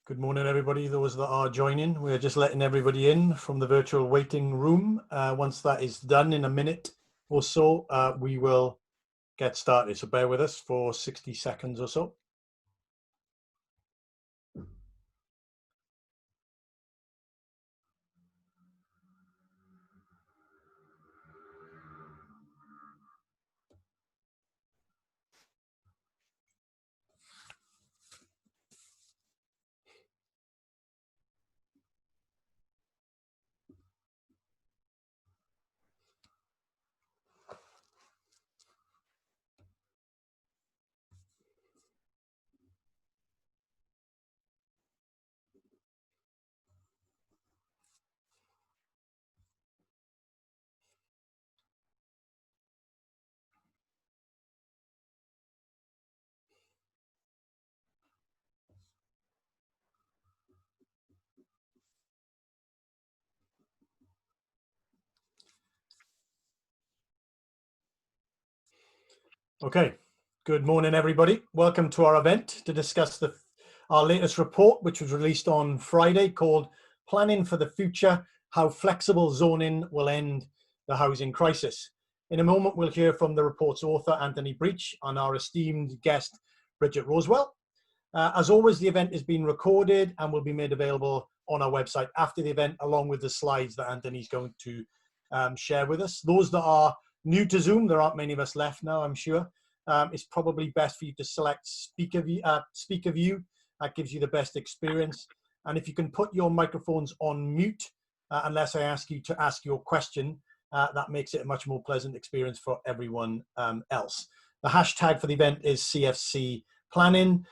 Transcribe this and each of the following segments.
Good morning, everybody. Those that are joining, we're just letting everybody in from the virtual waiting room. Once that is done in a minute or so, we will get started. So bear with us for 60 seconds or so. Okay, good morning, everybody. Welcome to our event to discuss our latest report, which was released on Friday, called Planning for the Future, How Flexible Zoning Will End the Housing Crisis. In a moment, we'll hear from the report's author, Anthony Breach, and our esteemed guest, Bridget Rosewell. As always, the event is being recorded and will be made available on our website after the event, along with the slides that Anthony's going to share with us. Those that are new to Zoom, there aren't many of us left now, I'm sure. It's probably best for you to select speaker view. That gives you the best experience. And if you can put your microphones on mute, unless I ask you to ask your question, that makes it a much more pleasant experience for everyone else. The hashtag for the event is CFC Planning.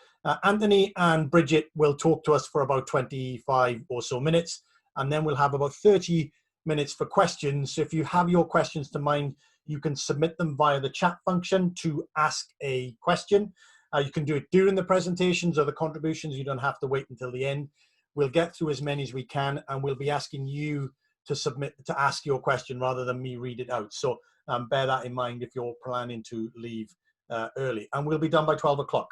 Anthony and Bridget will talk to us for about 25 or so minutes, and then we'll have about 30 minutes for questions. So if you have your questions to mind, you can submit them via the chat function to ask a question. You can do it during the presentations or the contributions. You don't have to wait until the end. We'll get through as many as we can, and we'll be asking you to ask your question rather than me read it out. So bear that in mind if you're planning to leave early. And we'll be done by 12 o'clock.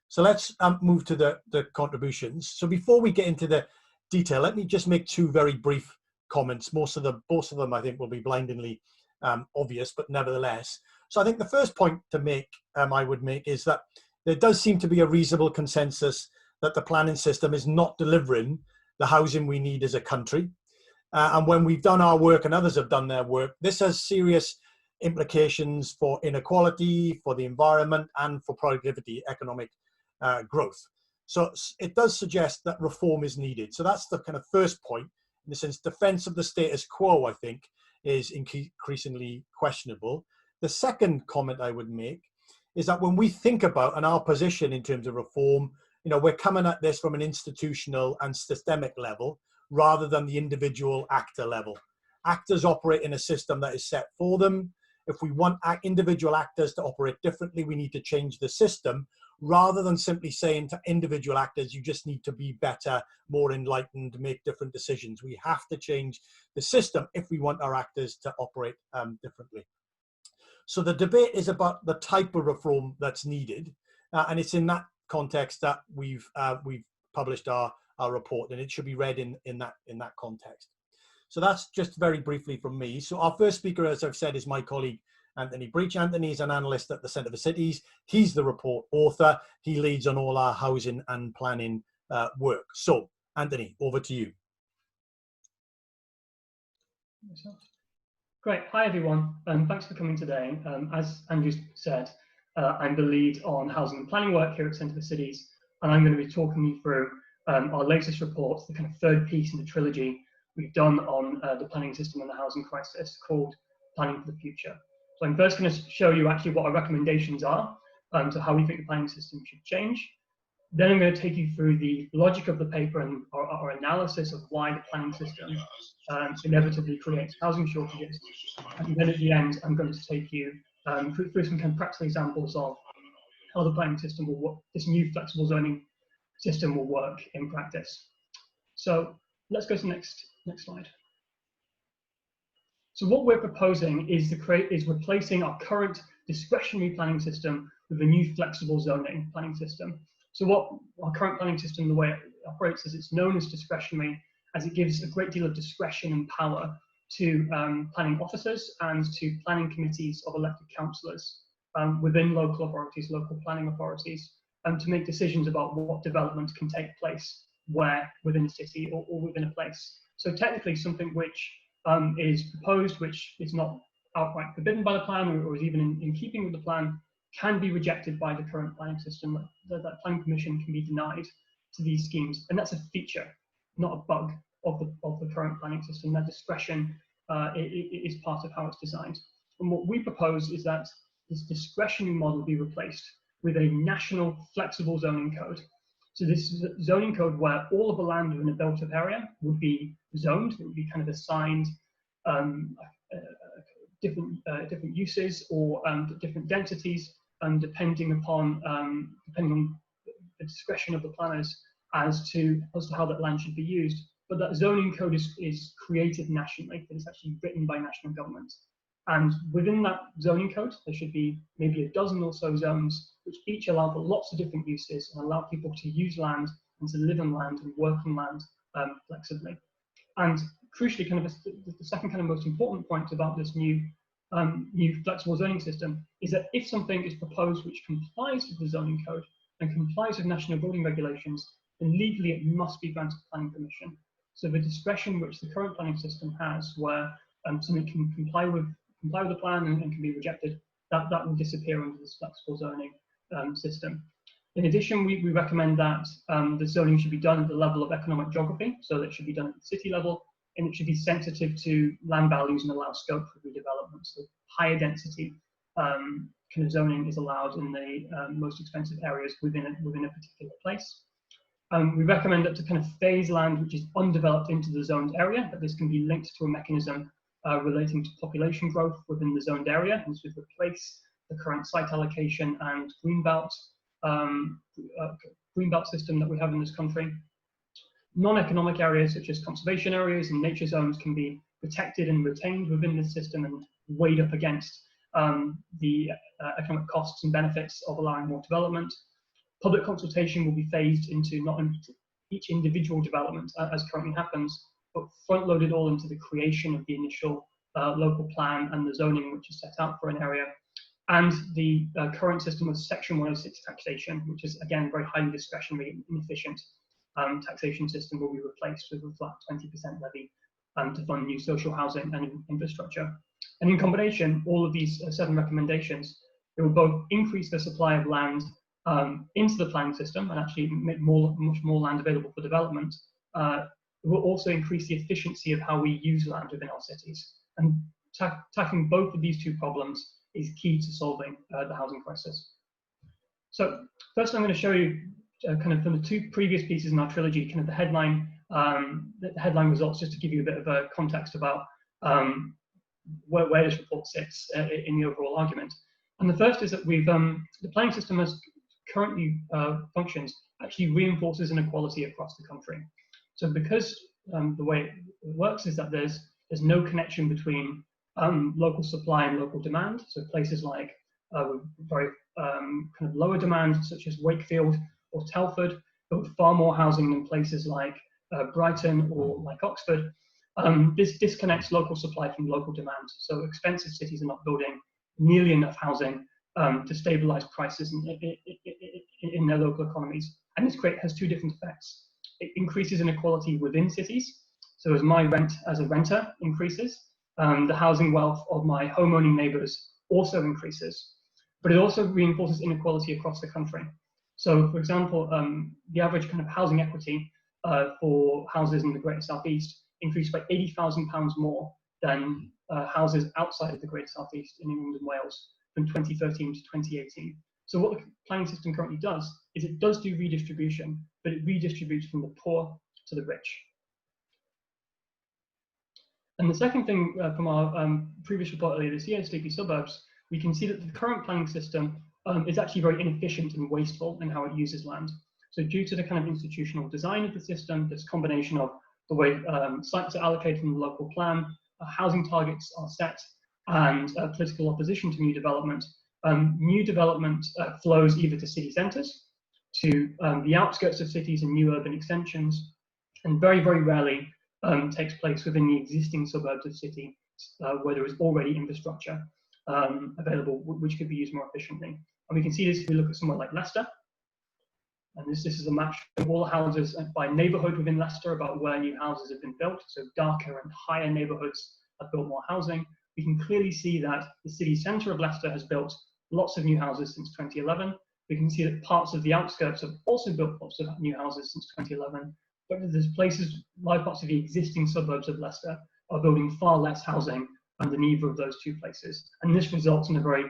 So let's move to the contributions. So before we get into the detail, let me just make two very brief comments. Most of them I think will be blindingly obvious, but nevertheless. So I think the first point to make, I would make, is that there does seem to be a reasonable consensus that the planning system is not delivering the housing we need as a country. And when we've done our work and others have done their work, this has serious implications for inequality, for the environment, and for productivity, economic growth. So it does suggest that reform is needed. So that's the kind of first point. In the sense, defense of the status quo, I think, is increasingly questionable. The second comment I would make is that when we think about our position in terms of reform, we're coming at this from an institutional and systemic level rather than the individual actor level. Actors operate in a system that is set for them. If we want individual actors to operate differently, we need to change the system rather than simply saying to individual actors, you just need to be better, more enlightened, make different decisions. We have to change the system if we want our actors to operate differently. So the debate is about the type of reform that's needed. And it's in that context that we've published our report, and it should be read in that context. So that's just very briefly from me. So our first speaker, as I've said, is my colleague, Anthony Breach. Anthony is an analyst at the Centre for Cities. He's the report author. He leads on all our housing and planning work. So, Anthony, over to you. Great. Hi, everyone. Thanks for coming today. As Andrew said, I'm the lead on housing and planning work here at Centre for Cities, and I'm going to be talking you through our latest reports, the kind of third piece in the trilogy we've done on the planning system and the housing crisis, called Planning for the Future. So I'm first going to show you actually what our recommendations are to how we think the planning system should change. Then I'm going to take you through the logic of the paper and our analysis of why the planning system inevitably creates housing shortages. And then at the end, I'm going to take you through some kind of practical examples of how the planning system will work, this new flexible zoning system will work in practice. So let's go to the next slide. So what we're proposing is replacing our current discretionary planning system with a new flexible zoning planning system. So what our current planning system, the way operates as it's known as discretionary, as it gives a great deal of discretion and power to planning officers and to planning committees of elected councillors within local authorities, local planning authorities, to make decisions about what development can take place where within a city or within a place. So technically something which is proposed, which is not outright forbidden by the plan or is even in keeping with the plan, can be rejected by the current planning system. That planning permission can be denied to these schemes, and that's a feature, not a bug of the current planning system. That discretion is part of how it's designed. And what we propose is that this discretionary model be replaced with a national flexible zoning code. So this is a zoning code where all of the land within a built-up area would be zoned. It would be kind of assigned different uses or different densities, depending on the discretion of the planners as to how that land should be used. But that zoning code is created nationally. It is actually written by national government. And within that zoning code, there should be maybe a dozen or so zones, which each allow for lots of different uses and allow people to use land and to live on land and work on land flexibly. And crucially, kind of the second kind of most important point about this new flexible zoning system is that if something is proposed which complies with the zoning code and complies with national building regulations, then legally it must be granted planning permission. So the discretion which the current planning system has, where something can comply with the plan and can be rejected, that will disappear under this flexible zoning system. In addition, we recommend that the zoning should be done at the level of economic geography, so that it should be done at the city level, and it should be sensitive to land values and allow scope for redevelopment. So higher density kind of zoning is allowed in the most expensive areas within a particular place. We recommend that to kind of phase land which is undeveloped into the zoned area, that this can be linked to a mechanism relating to population growth within the zoned area, and this would replace the current site allocation and greenbelt system that we have in this country. Non-economic areas such as conservation areas and nature zones can be protected and retained within this system and weighed up against the economic costs and benefits of allowing more development. Public consultation will be phased into not each individual development as currently happens, but front-loaded all into the creation of the initial local plan and the zoning which is set out for an area. And the current system of Section 106 taxation, which is again very highly discretionary and inefficient taxation system, will be replaced with a flat 20% levy to fund new social housing and infrastructure. And in combination, all of these 7 recommendations, it will both increase the supply of land into the planning system and actually make much more land available for development. It will also increase the efficiency of how we use land within our cities. And tackling both of these 2 problems is key to solving the housing crisis. So first I'm going to show you kind of from the 2 previous pieces in our trilogy, kind of the headline results, just to give you a bit of a context about where this report sits in the overall argument. And the first is that the planning system as currently functions actually reinforces inequality across the country. So because the way it works is that there's no connection between local supply and local demand. So places like very kind of lower demand, such as Wakefield or Telford, build far more housing than places like Brighton or like Oxford. This disconnects local supply from local demand. So expensive cities are not building nearly enough housing to stabilize prices in their local economies. And this has 2 different effects. It increases inequality within cities. So as my rent as a renter increases, the housing wealth of my homeowning neighbors also increases. But it also reinforces inequality across the country. So for example, the average kind of housing equity for houses in the Greater South East increased by £80,000 more than houses outside of the Greater South East in England and Wales from 2013 to 2018. So what the planning system currently does is it does do redistribution, but it redistributes from the poor to the rich. And the second thing from our previous report earlier this year, Sleepy Suburbs, we can see that the current planning system is actually very inefficient and wasteful in how it uses land. So due to the kind of institutional design of the system, this combination of the way sites are allocated from the local plan, housing targets are set, and political opposition to new development flows either to city centres to the outskirts of cities and new urban extensions, and very, very rarely takes place within the existing suburbs of city where there is already infrastructure available, which could be used more efficiently. And we can see this if we look at somewhere like Leicester. And this is a map of all houses by neighbourhood within Leicester about where new houses have been built. So darker and higher neighbourhoods have built more housing. We can clearly see that the city centre of Leicester has built lots of new houses since 2011. We can see that parts of the outskirts have also built lots of new houses since 2011. But there's places, large parts of the existing suburbs of Leicester are building far less housing than either of those two places. And this results in a very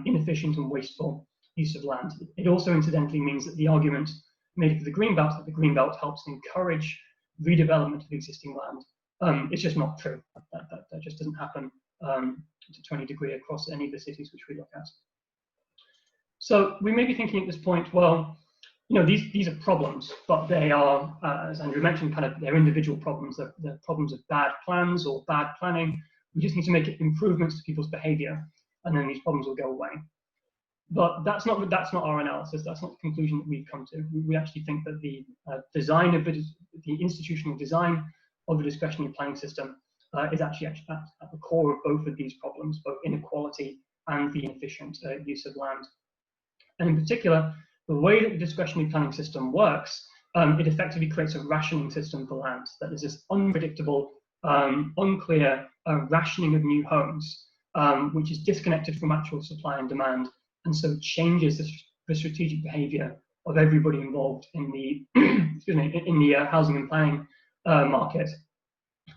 inefficient and wasteful use of land. It also incidentally means that the argument made for the Greenbelt, that the Greenbelt helps encourage redevelopment of existing land, it's just not true. That just doesn't happen to 20 degree across any of the cities which we look at. So we may be thinking at this point, well, you know, these are problems, but they are, as Andrew mentioned, kind of they're individual problems. They're problems of bad plans or bad planning. We just need to make improvements to people's behaviour, and then these problems will go away. But that's not our analysis. That's not the conclusion that we've come to. We actually think that the design of the institutional design of the discretionary planning system is actually at the core of both of these problems, both inequality and the inefficient use of land. And in particular, the way that the discretionary planning system works, it effectively creates a rationing system for land. That is this unpredictable, unclear rationing of new homes, which is disconnected from actual supply and demand, and so changes the strategic behaviour of everybody involved in the in the housing and planning market.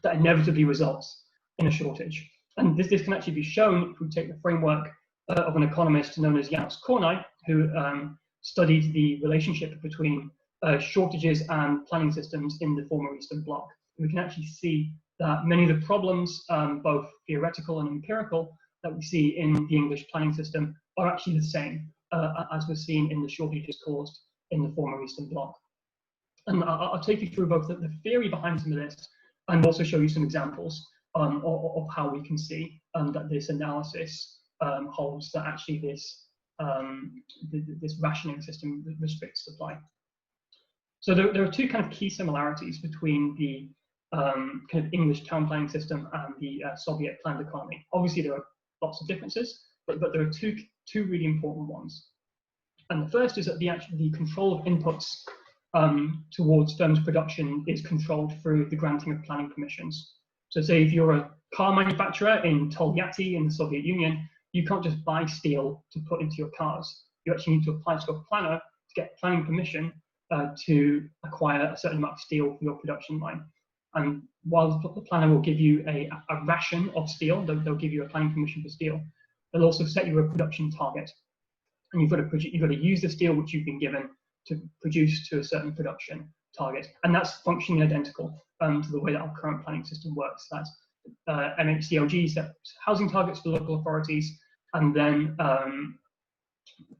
That inevitably results in a shortage. And this can actually be shown if we take the framework of an economist known as Janos Kornai, who studied the relationship between shortages and planning systems in the former Eastern Bloc. And we can actually see that many of the problems, both theoretical and empirical, that we see in the English planning system are actually the same as was seen in the shortages caused in the former Eastern Bloc. And I'll take you through both the theory behind some of this and also show you some examples of how we can see that this analysis holds that actually this rationing system restricts supply. So there are two kind of key similarities between the kind of English town planning system and the Soviet planned economy. Obviously, there are lots of differences, but there are two really important ones. And the first is that the control of inputs towards firms' production is controlled through the granting of planning permissions. So say if you're a car manufacturer in Tolyatti in the Soviet Union, you can't just buy steel to put into your cars. You actually need to apply to a planner to get planning permission to acquire a certain amount of steel for your production line. And while the planner will give you a ration of steel, they'll give you a planning permission for steel, they'll also set you a production target. And you've got to use the steel which you've been given to produce to a certain production target. And that's functionally identical to the way that our current planning system works. That's MHCLG sets housing targets for local authorities, and then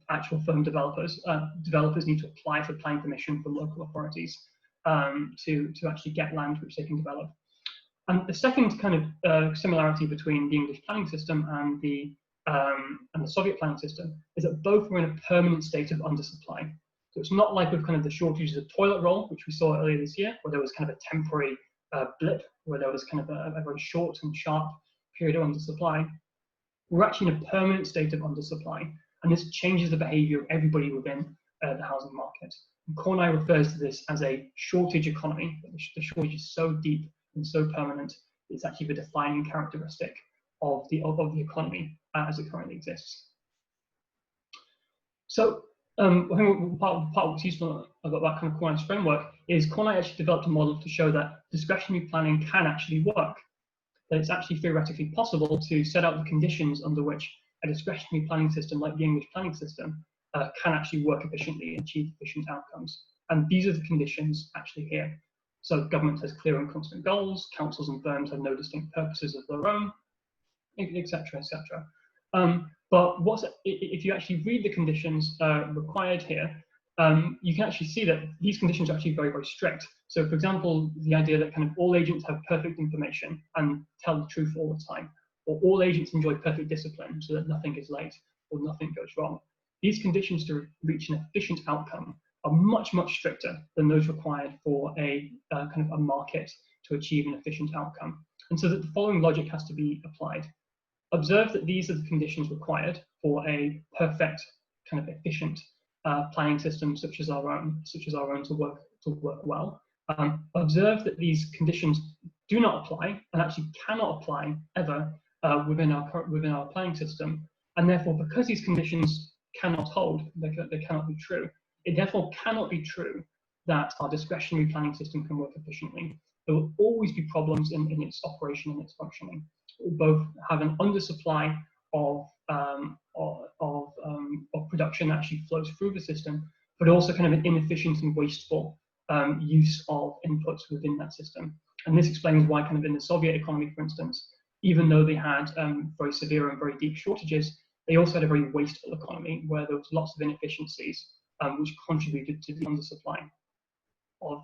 actual firm developers need to apply for planning permission from local authorities to actually get land which they can develop. And the second kind of similarity between the English planning system and the Soviet planning system is that both were in a permanent state of undersupply. So it's not like with kind of the shortages of toilet roll, which we saw earlier this year, where there was kind of a temporary blip, where there was kind of a very short and sharp period of undersupply. We're actually in a permanent state of undersupply, and this changes the behaviour of everybody within the housing market. And Kornai refers to this as a shortage economy. The shortage is so deep and so permanent, it's actually the defining characteristic of the economy as it currently exists. So part of what's useful about that kind of Kornai's framework is Kornai actually developed a model to show that discretionary planning can actually work. That it's actually theoretically possible to set out the conditions under which a discretionary planning system like the English planning system can actually work efficiently and achieve efficient outcomes. And these are the conditions actually here. So government has clear and constant goals, councils and firms have no distinct purposes of their own, etc., etc. But if you actually read the conditions required here, you can actually see that these conditions are actually very, very strict. So for example, the idea that kind of all agents have perfect information and tell the truth all the time, or all agents enjoy perfect discipline so that nothing is late or nothing goes wrong. These conditions to reach an efficient outcome are much, much stricter than those required for a kind of a market to achieve an efficient outcome. And so that the following logic has to be applied. Observe that these are the conditions required for a perfect, kind of efficient planning system such as our own to work well. Observe that these conditions do not apply and actually cannot apply ever within our planning system, and therefore, because these conditions cannot hold, they cannot be true. It therefore cannot be true that our discretionary planning system can work efficiently. There will always be problems in its operation and its functioning. It will both have an undersupply of production that actually flows through the system, but also kind of an inefficient and wasteful use of inputs within that system. And this explains why kind of in the Soviet economy, for instance, even though they had very severe and very deep shortages, they also had a very wasteful economy where there was lots of inefficiencies which contributed to the undersupply of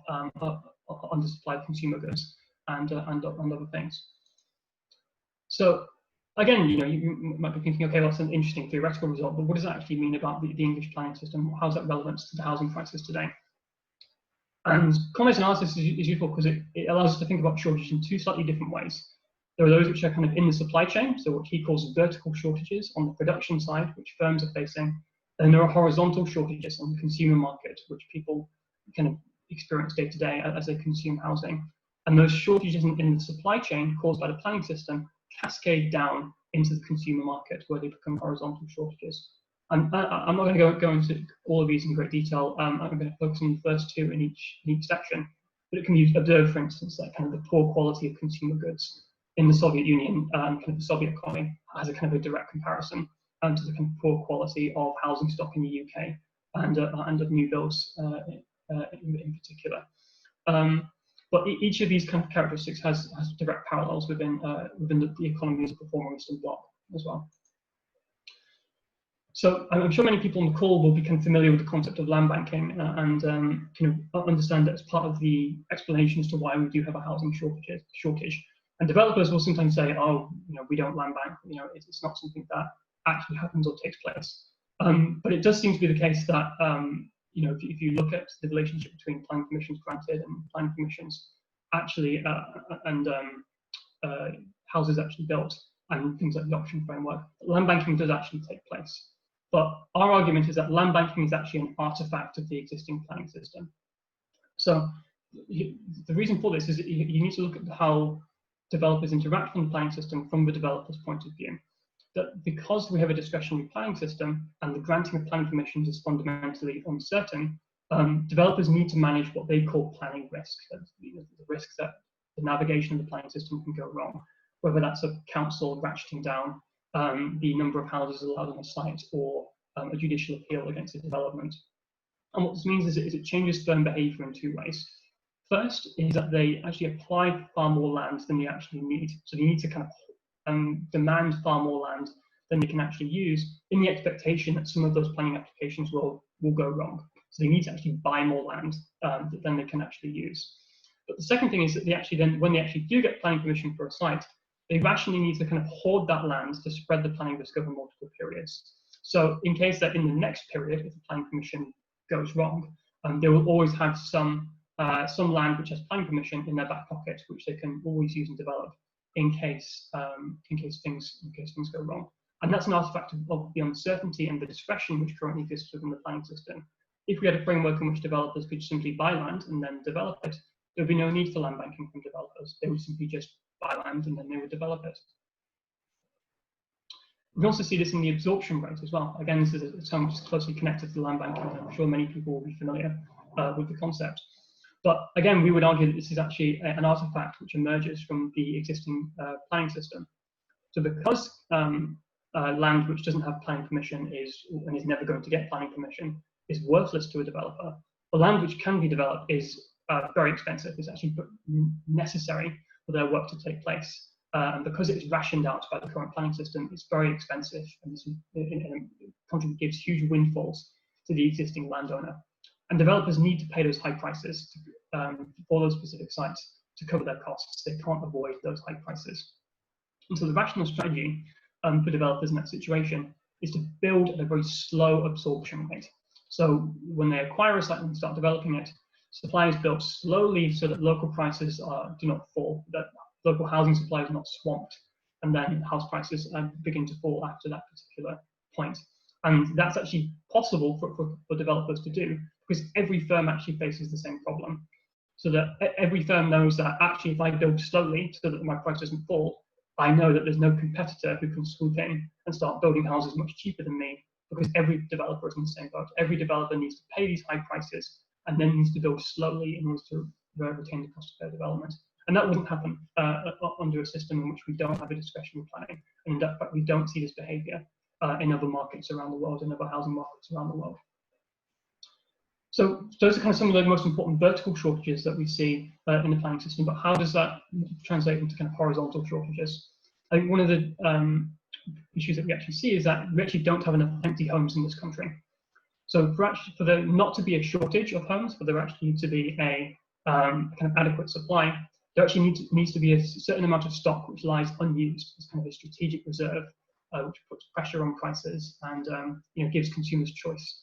consumer goods and other things. So again, you might be thinking, okay, well, that's an interesting theoretical result, but what does that actually mean about the English planning system? How's that relevant to the housing crisis today? And context analysis is useful because it allows us to think about shortages in two slightly different ways. There are those which are kind of in the supply chain, so what he calls vertical shortages on the production side, which firms are facing. And there are horizontal shortages on the consumer market, which people kind of experience day to day as they consume housing. And those shortages in the supply chain caused by the planning system cascade down into the consumer market, where they become horizontal shortages. And I'm not going to go into all of these in great detail. I'm going to focus on the first two in each section. But it can be observed, for instance, that kind of the poor quality of consumer goods in the Soviet Union, kind of the Soviet economy, has a kind of a direct comparison to the kind of poor quality of housing stock in the UK and of new builds in particular. But each of these kind of characteristics has direct parallels within the economy as a performer Eastern Bloc as well. So I'm sure many people on the call will become familiar with the concept of land banking and understand that as part of the explanation as to why we do have a housing shortage. And developers will sometimes say, oh, we don't land bank. It's not something that actually happens or takes place. But it does seem to be the case that if you look at the relationship between planning permissions granted and planning permissions actually and houses actually built and things like the option framework, land banking does actually take place. But our argument is that land banking is actually an artifact of the existing planning system. So the reason for this is that you need to look at how developers interact with the planning system from the developer's point of view. That because we have a discretionary planning system and the granting of planning permissions is fundamentally uncertain, developers need to manage what they call planning risk. The risk that the navigation of the planning system can go wrong, whether that's a council ratcheting down the number of houses allowed on a site or a judicial appeal against a development. And what this means is it changes firm behavior in two ways. First is that they actually apply far more land than they actually need. So they need to kind of demand far more land than they can actually use in the expectation that some of those planning applications will go wrong. So they need to actually buy more land than they can actually use. But the second thing is that they actually then, when they actually do get planning permission for a site, they rationally need to kind of hoard that land to spread the planning risk over multiple periods. So in case that in the next period, if the planning permission goes wrong, they will always have some land which has planning permission in their back pocket, which they can always use and develop in case things go wrong. And that's an artifact of the uncertainty and the discretion which currently exists within the planning system. If we had a framework in which developers could simply buy land and then develop it, there would be no need for land banking from developers. They would simply just buy land and then they would develop it. We also see this in the absorption rate as well. Again, this is a term which is closely connected to the land banking, and I'm sure many people will be familiar with the concept. But again, we would argue that this is actually an artifact which emerges from the existing planning system. So because land which doesn't have planning permission is never going to get planning permission is worthless to a developer, the land which can be developed is very expensive. It's actually necessary for their work to take place. And because it's rationed out by the current planning system, it's very expensive, and this gives huge windfalls to the existing landowner. And developers need to pay those high prices for those specific sites to cover their costs. They can't avoid those high prices. And so the rational strategy for developers in that situation is to build at a very slow absorption rate. So when they acquire a site and start developing it, supply is built slowly so that local prices do not fall, that local housing supply is not swamped, and then house prices begin to fall after that particular point. And that's actually possible for developers to do, because every firm actually faces the same problem. So that every firm knows that actually if I build slowly so that my price doesn't fall, I know that there's no competitor who can swoop in and start building houses much cheaper than me, because every developer is in the same boat. Every developer needs to pay these high prices and then needs to build slowly in order to retain the cost of their development. And that wouldn't happen under a system in which we don't have a discretionary planning. And in fact, we don't see this behavior in other markets around the world, in other housing markets around the world. So those are kind of some of the most important vertical shortages that we see in the planning system, but how does that translate into kind of horizontal shortages? I think one of the issues that we actually see is that we actually don't have enough empty homes in this country. So for there not to be a shortage of homes, for there actually to be a kind of adequate supply, there actually needs to be a certain amount of stock which lies unused as kind of a strategic reserve, which puts pressure on prices and gives consumers choice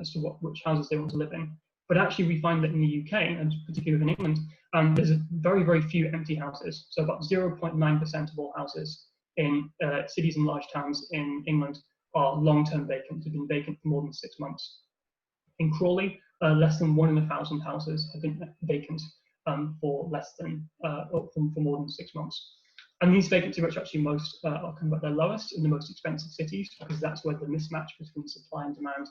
as to which houses they want to live in. But actually, we find that in the UK, and particularly in England, there's very, very few empty houses. So about 0.9% of all houses in cities and large towns in England are long-term vacant, have been vacant for more than 6 months. In Crawley, less than 1 in 1,000 houses have been vacant for more than 6 months. And these vacancy rates are actually most are kind of at their lowest in the most expensive cities, because that's where the mismatch between supply and demand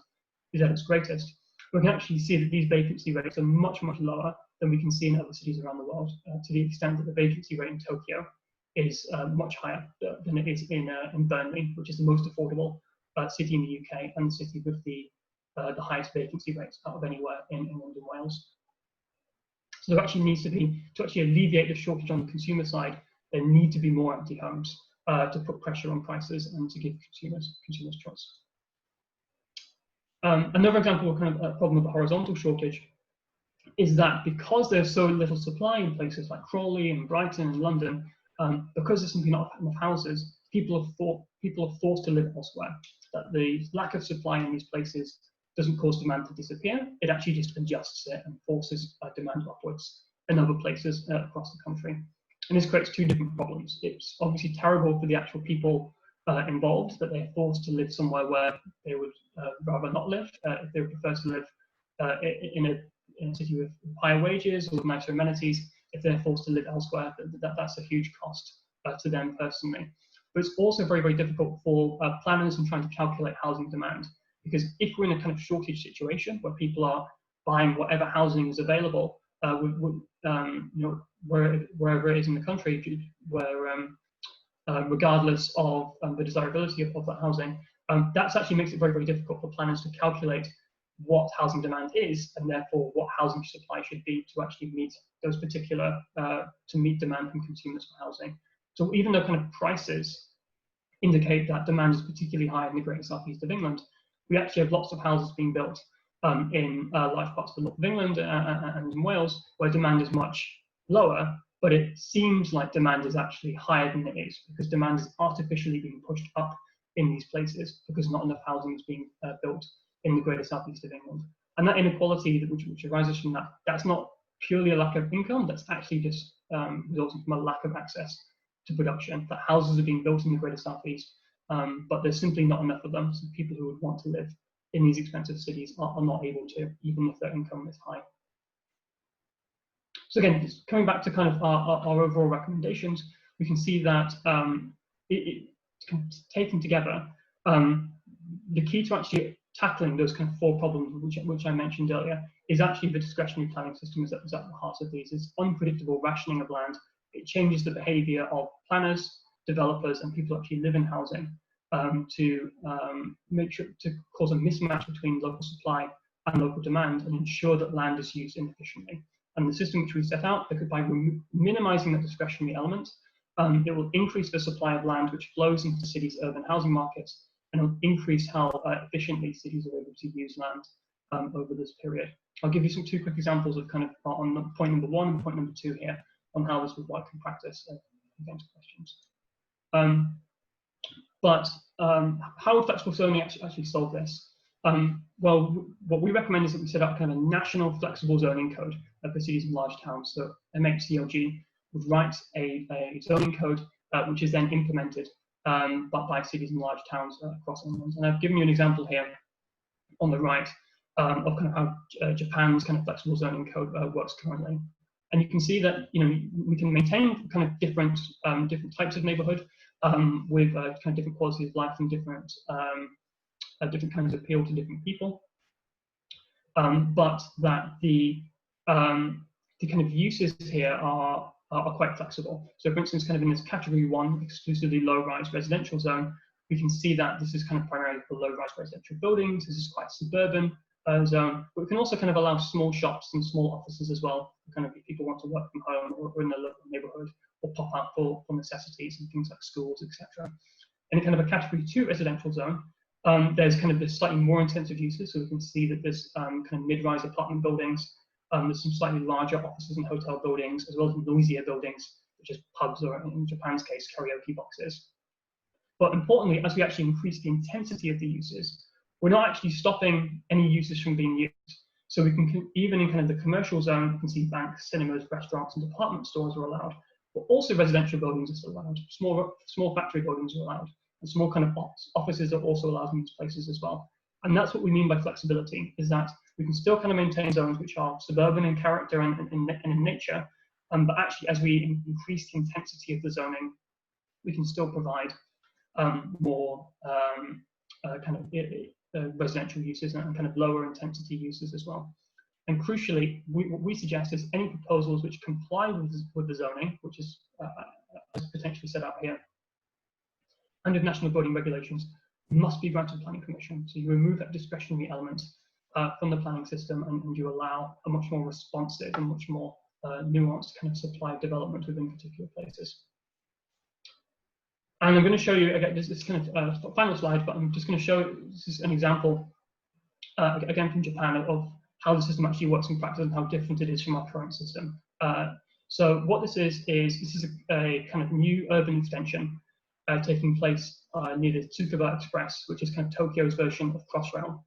is at its greatest. We can actually see that these vacancy rates are much, much lower than we can see in other cities around the world, to the extent that the vacancy rate in Tokyo is much higher than it is in Burnley, which is the most affordable city in the UK and the city with the highest vacancy rates out of anywhere in England and Wales. So there actually needs to be, to actually alleviate the shortage on the consumer side, there need to be more empty homes to put pressure on prices and to give consumers choice. Another example of kind of a problem with the horizontal shortage is that because there's so little supply in places like Crawley and Brighton and London, because there's simply not enough houses, people are forced to live elsewhere. That the lack of supply in these places doesn't cause demand to disappear, it actually just adjusts it and forces demand upwards in other places across the country. And this creates two different problems. It's obviously terrible for the actual people involved, that they're forced to live somewhere where they would rather not live, if they would prefer to live in a city with higher wages or with nicer amenities. If they're forced to live elsewhere, that's a huge cost to them personally. But it's also very, very difficult for planners in trying to calculate housing demand, because if we're in a kind of shortage situation where people are buying whatever housing is available, wherever it is in the country, where regardless of the desirability of that housing, that actually makes it very, very difficult for planners to calculate what housing demand is, and therefore what housing supply should be to actually meet those particular, to meet demand from consumers for housing. So even though kind of prices indicate that demand is particularly high in the greater southeast of England, we actually have lots of houses being built in large parts of the north of England and in Wales, where demand is much lower, but it seems like demand is actually higher than it is, because demand is artificially being pushed up in these places because not enough housing is being built in the greater southeast of England. And that inequality which arises from that, that's not purely a lack of income, that's actually just resulting from a lack of access to production. That houses are being built in the greater southeast, but there's simply not enough of them, so people who would want to live in these expensive cities are not able to, even if their income is high. So again, coming back to kind of our overall recommendations, we can see that taken together, the key to actually tackling those kind of 4 problems which I mentioned earlier is actually the discretionary planning system is at the heart of these. It's unpredictable rationing of land. It changes the behaviour of planners, developers, and people who actually live in housing to make sure to cause a mismatch between local supply and local demand and ensure that land is used inefficiently. And the system which we set out, by minimizing that discretionary element, it will increase the supply of land which flows into cities' urban housing markets, and it will increase how efficiently cities are able to use land over this period. I'll give you 2 quick examples of kind of on point number 1 and point number 2 here on how this would work in practice. Against questions. How would flexible zoning actually solve this? Well, what we recommend is that we set up kind of a national flexible zoning code for cities and large towns. So MHCLG would write a zoning code which is then implemented by cities and large towns across England. And I've given you an example here on the right of kind of how Japan's kind of flexible zoning code works currently. And you can see that we can maintain kind of different types of neighbourhood with kind of different quality of life and different kinds of appeal to different people, but that the kind of uses here are quite flexible. So, for instance, kind of in this category 1, exclusively low-rise residential zone, we can see that this is kind of primarily for low-rise residential buildings. This is quite suburban zone, but we can also kind of allow small shops and small offices as well. Kind of if people want to work from home or in their local neighbourhood, or pop out for necessities and things like schools, etc. In kind of a category 2 residential zone, there's kind of this slightly more intensive uses. So we can see that there's kind of mid-rise apartment buildings. There's some slightly larger offices and hotel buildings, as well as noisier buildings, such as pubs or, in Japan's case, karaoke boxes. But importantly, as we actually increase the intensity of the uses, we're not actually stopping any uses from being used. So we can, even in kind of the commercial zone, you can see banks, cinemas, restaurants, and department stores are allowed. But also residential buildings are still allowed. Small factory buildings are allowed. And small kind of offices are also allowed in these places as well. And that's what we mean by flexibility, is that we can still kind of maintain zones which are suburban in character and in nature, but actually as we increase the intensity of the zoning, we can still provide more kind of residential uses and kind of lower intensity uses as well. And crucially, what we suggest is any proposals which comply with the zoning, which is potentially set out here, and of national building regulations, must be granted planning permission. So you remove that discretionary element from the planning system, and you allow a much more responsive and much more nuanced kind of supply development within particular places. And I'm going to show you, again, this kind of final slide, but I'm just going to show, this is an example, again from Japan, of how the system actually works in practice and how different it is from our current system. So what this is a kind of new urban extension taking place near the Tsukuba Express, which is kind of Tokyo's version of Crossrail.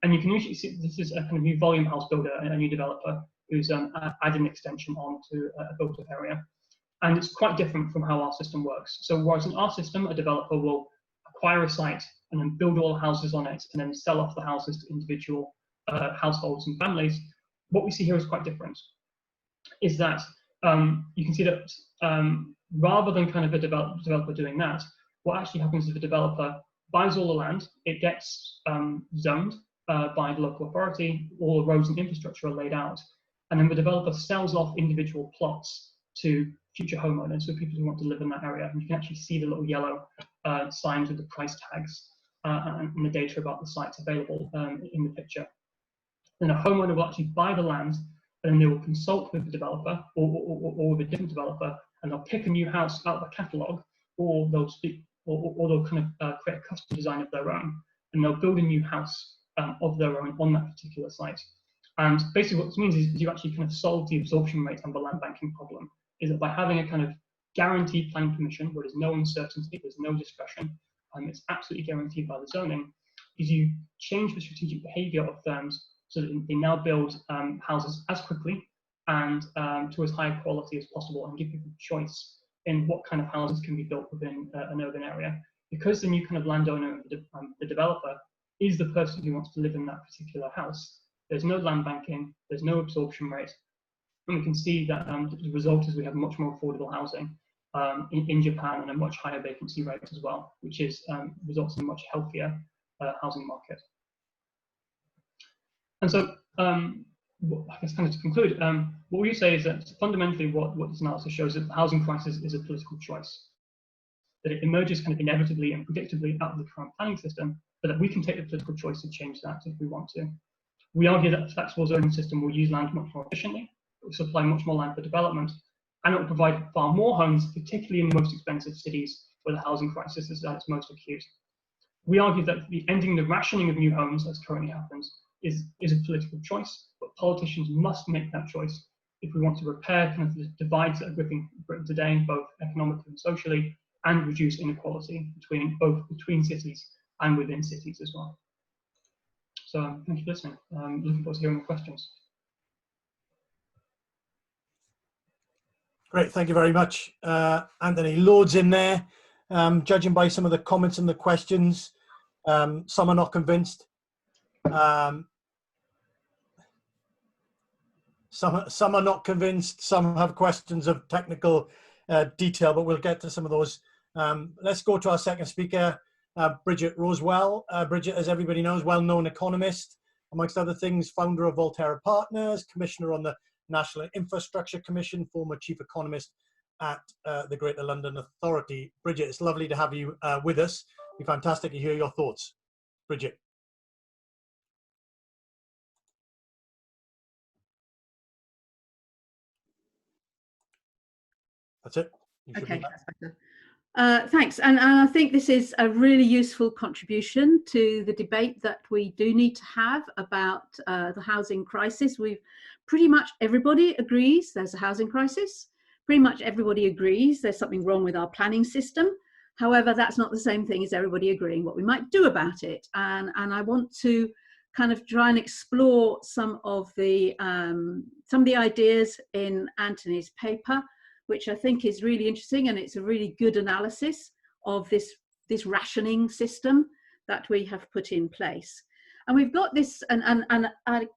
And you can usually see this is a kind of new volume house builder, a new developer who's added an extension onto a built-up area. And it's quite different from how our system works. So whereas in our system, a developer will acquire a site and then build all the houses on it and then sell off the houses to individual households and families, what we see here is quite different. Is that you can see that rather than kind of a developer doing that, what actually happens is the developer buys all the land, it gets zoned by the local authority, all the roads and infrastructure are laid out, and then the developer sells off individual plots to future homeowners, so people who want to live in that area. And you can actually see the little yellow signs with the price tags and the data about the sites available in the picture. Then a homeowner will actually buy the land, and then they will consult with the developer or with a different developer, and they'll pick a new house out of the catalogue, or they'll kind of create a custom design of their own, and they'll build a new house of their own on that particular site. And basically what this means is you actually kind of solve the absorption rate and the land banking problem, is that by having a kind of guaranteed planning permission where there's no uncertainty, there's no discretion, and it's absolutely guaranteed by the zoning, is you change the strategic behaviour of firms so that they now build houses as quickly and to as high a quality as possible, and give people choice in what kind of houses can be built within an urban area. Because the new kind of landowner, the developer, is the person who wants to live in that particular house, there's no land banking, there's no absorption rate, and we can see that the result is we have much more affordable housing in Japan, and a much higher vacancy rate as well, which is results in a much healthier housing market. And so, I guess kind of to conclude, what we say is that fundamentally what this analysis shows is that the housing crisis is a political choice, that it emerges kind of inevitably and predictably out of the current planning system, but that we can take the political choice to change that if we want to. We argue that a flexible zoning system will use land much more efficiently, it will supply much more land for development, and it will provide far more homes, particularly in the most expensive cities where the housing crisis is at its most acute. We argue that the ending the rationing of new homes, as currently happens, is a political choice, but politicians must make that choice if we want to repair kind of the divides that are gripping Britain today, both economically and socially, and reduce inequality between cities and within cities as well. So thank you for listening. Looking forward to hearing your questions. Great, thank you very much, Anthony. Loads in there. Judging by some of the comments and the questions, some are not convinced. Some are not convinced. Some have questions of technical detail, but we'll get to some of those. Let's go to our second speaker, Bridget Rosewell. Bridget, as everybody knows, well-known economist, amongst other things, founder of Volterra Partners, commissioner on the National Infrastructure Commission, former chief economist at the Greater London Authority. Bridget, it's lovely to have you with us. It'd be fantastic to hear your thoughts. Bridget. That's it. You should Okay, be back. that's better. Thanks, and I think this is a really useful contribution to the debate that we do need to have about the housing crisis. Pretty much everybody agrees there's a housing crisis. Pretty much everybody agrees there's something wrong with our planning system. However, that's not the same thing as everybody agreeing what we might do about it. And I want to kind of try and explore some of the ideas in Anthony's paper, which I think is really interesting, and it's a really good analysis of this rationing system that we have put in place. And we've got this, and I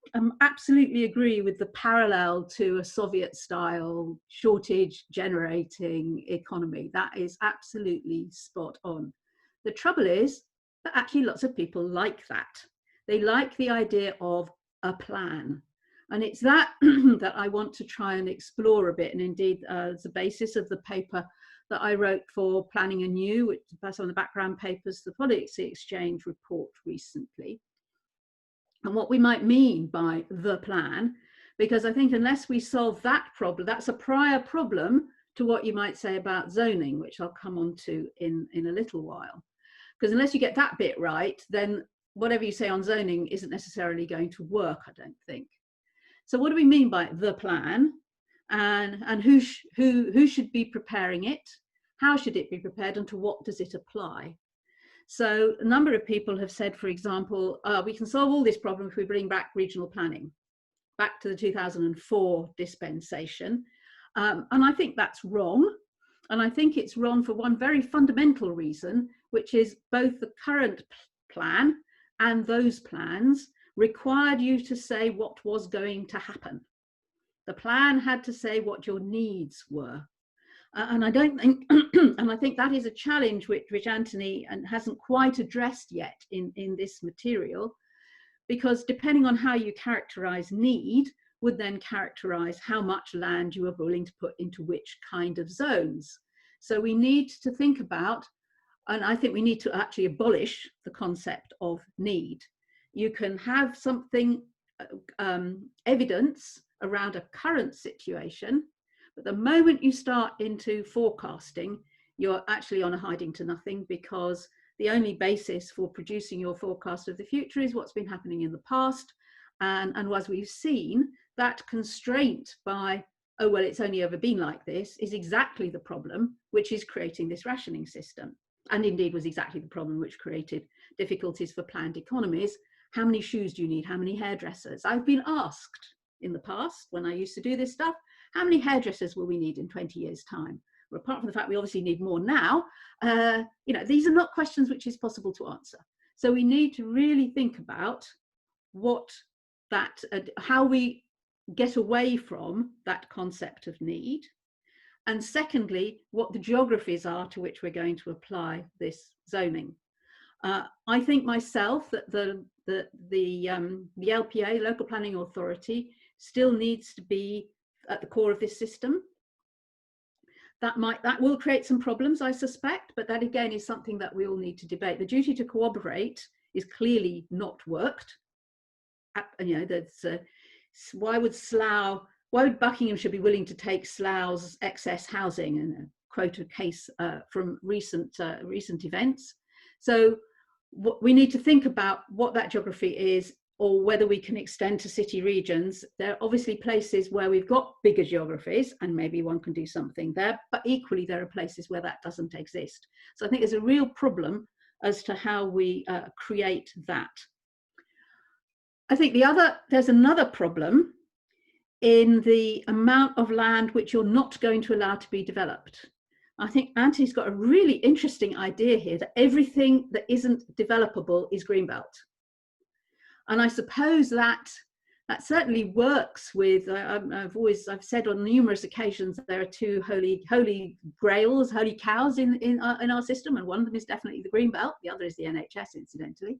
absolutely agree with the parallel to a Soviet-style shortage generating economy. That is absolutely spot on. The trouble is that actually lots of people like that. They like the idea of a plan. And it's that that I want to try and explore a bit. And indeed, it's the basis of the paper that I wrote for Planning Anew, which is on the background papers, the Policy Exchange report recently. And what we might mean by the plan, because I think unless we solve that problem, that's a prior problem to what you might say about zoning, which I'll come on to in a little while. Because unless you get that bit right, then whatever you say on zoning isn't necessarily going to work, I don't think. So what do we mean by the plan, and who should be preparing it? How should it be prepared, and to what does it apply? So a number of people have said, for example, we can solve all this problem if we bring back regional planning, back to the 2004 dispensation. And I think that's wrong. And I think it's wrong for one very fundamental reason, which is both the current plan and those plans required you to say what was going to happen. The plan had to say what your needs were. And I don't think, and I think that is a challenge which Anthony hasn't quite addressed yet in this material, because depending on how you characterize need would then characterize how much land you are willing to put into which kind of zones. So we need to think about, and I think we need to actually abolish the concept of need. You can have something, evidence around a current situation, but the moment you start into forecasting, you're actually on a hiding to nothing, because the only basis for producing your forecast of the future is what's been happening in the past. And as we've seen, that constraint by, oh, well, it's only ever been like this, is exactly the problem which is creating this rationing system. And indeed was exactly the problem which created difficulties for planned economies. How many shoes do you need? How many hairdressers? I've been asked in the past, when I used to do this stuff, how many hairdressers will we need in 20 years' time? Well, apart from the fact we obviously need more now, you know, these are not questions which is possible to answer. So we need to really think about what that, how we get away from that concept of need. And secondly, what the geographies are to which we're going to apply this zoning. I think myself that the LPA, Local Planning Authority, still needs to be at the core of this system. That will create some problems, I suspect, but that again is something that we all need to debate. The duty to cooperate is clearly not worked. You know, that's why would Buckinghamshire be willing to take Slough's excess housing, and quote a case from recent events. So we need to think about what that geography is, or whether we can extend to city regions. There are obviously places where we've got bigger geographies and maybe one can do something there, but equally there are places where that doesn't exist. So I think there's a real problem as to how we create that. I think there's another problem in the amount of land which you're not going to allow to be developed. I think Anthony's got a really interesting idea here that everything that isn't developable is greenbelt. And I suppose that certainly works with, I've said on numerous occasions that there are two holy grails, holy cows in our system, and one of them is definitely the greenbelt, the other is the NHS, incidentally.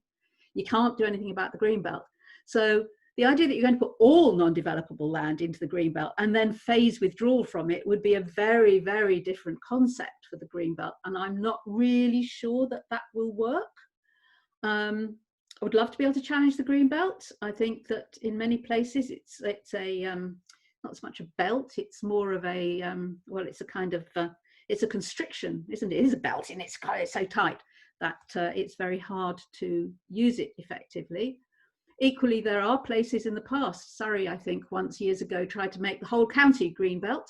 You can't do anything about the greenbelt. So the idea that you're going to put all non-developable land into the greenbelt and then phase withdrawal from it would be a very, very different concept for the greenbelt, and I'm not really sure that that will work. I would love to be able to challenge the greenbelt. I think that in many places it's a not so much a belt, it's more of a well, it's a kind of it's a constriction, isn't it? It is a belt, and it's kind of so tight that it's very hard to use it effectively. Equally, there are places in the past, Surrey, I think, once years ago, tried to make the whole county greenbelt.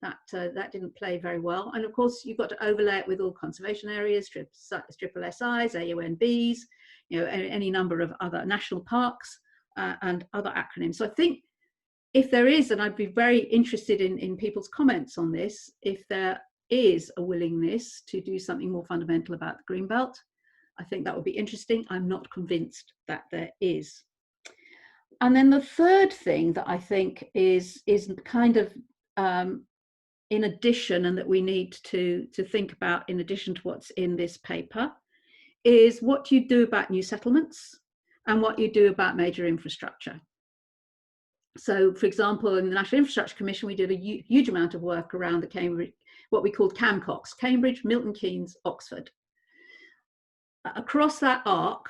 That didn't play very well. And of course, you've got to overlay it with all conservation areas, triple SIs, AONBs, you know, any number of other national parks and other acronyms. So I think if there is, and I'd be very interested in people's comments on this, if there is a willingness to do something more fundamental about the greenbelt, I think that would be interesting. I'm not convinced that there is. And then the third thing that I think is kind of in addition, and that we need to think about in addition to what's in this paper, is what you do about new settlements and what you do about major infrastructure. So, for example, in the National Infrastructure Commission, we did a huge amount of work around the Cambridge, what we called CAMCOX, Cambridge, Milton Keynes, Oxford. Across that arc,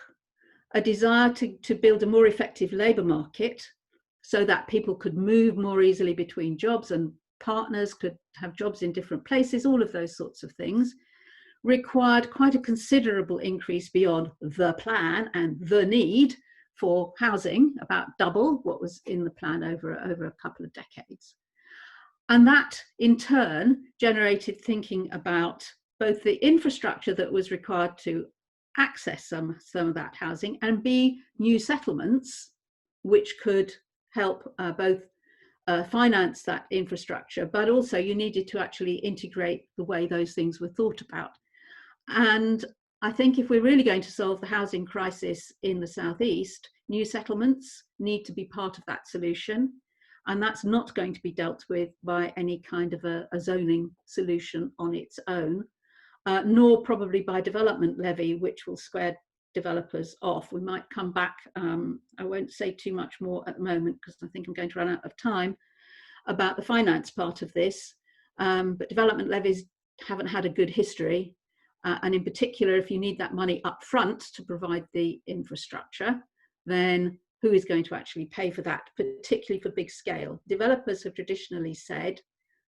a desire to build a more effective labour market so that people could move more easily between jobs and partners could have jobs in different places, all of those sorts of things, required quite a considerable increase beyond the plan and the need for housing, about double what was in the plan over a couple of decades. And that in turn generated thinking about both the infrastructure that was required to access some of that housing, and B, new settlements which could help both finance that infrastructure, but also you needed to actually integrate the way those things were thought about. And I think if we're really going to solve the housing crisis in the southeast, new settlements need to be part of that solution, and that's not going to be dealt with by any kind of a zoning solution on its own. Nor probably by development levy, which will square developers off. We might come back, I won't say too much more at the moment because I think I'm going to run out of time, about the finance part of this, but development levies haven't had a good history, and in particular, if you need that money up front to provide the infrastructure, then who is going to actually pay for that, particularly for big scale? Developers have traditionally said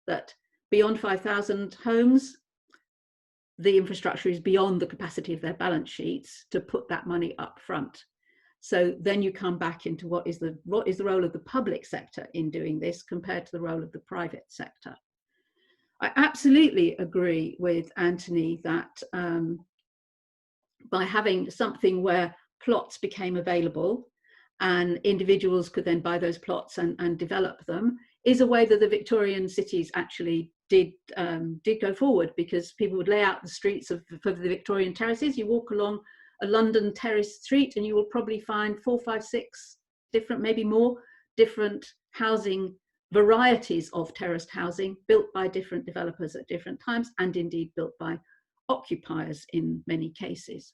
that beyond 5,000 homes, the infrastructure is beyond the capacity of their balance sheets to put that money up front. So then you come back into what is the role of the public sector in doing this compared to the role of the private sector. I absolutely agree with Anthony that by having something where plots became available and individuals could then buy those plots and develop them is a way that the Victorian cities actually did go forward, because people would lay out the streets for the Victorian terraces. You walk along a London terrace street and you will probably find 4, 5, 6 different, maybe more, different housing varieties of terraced housing built by different developers at different times, and indeed built by occupiers in many cases.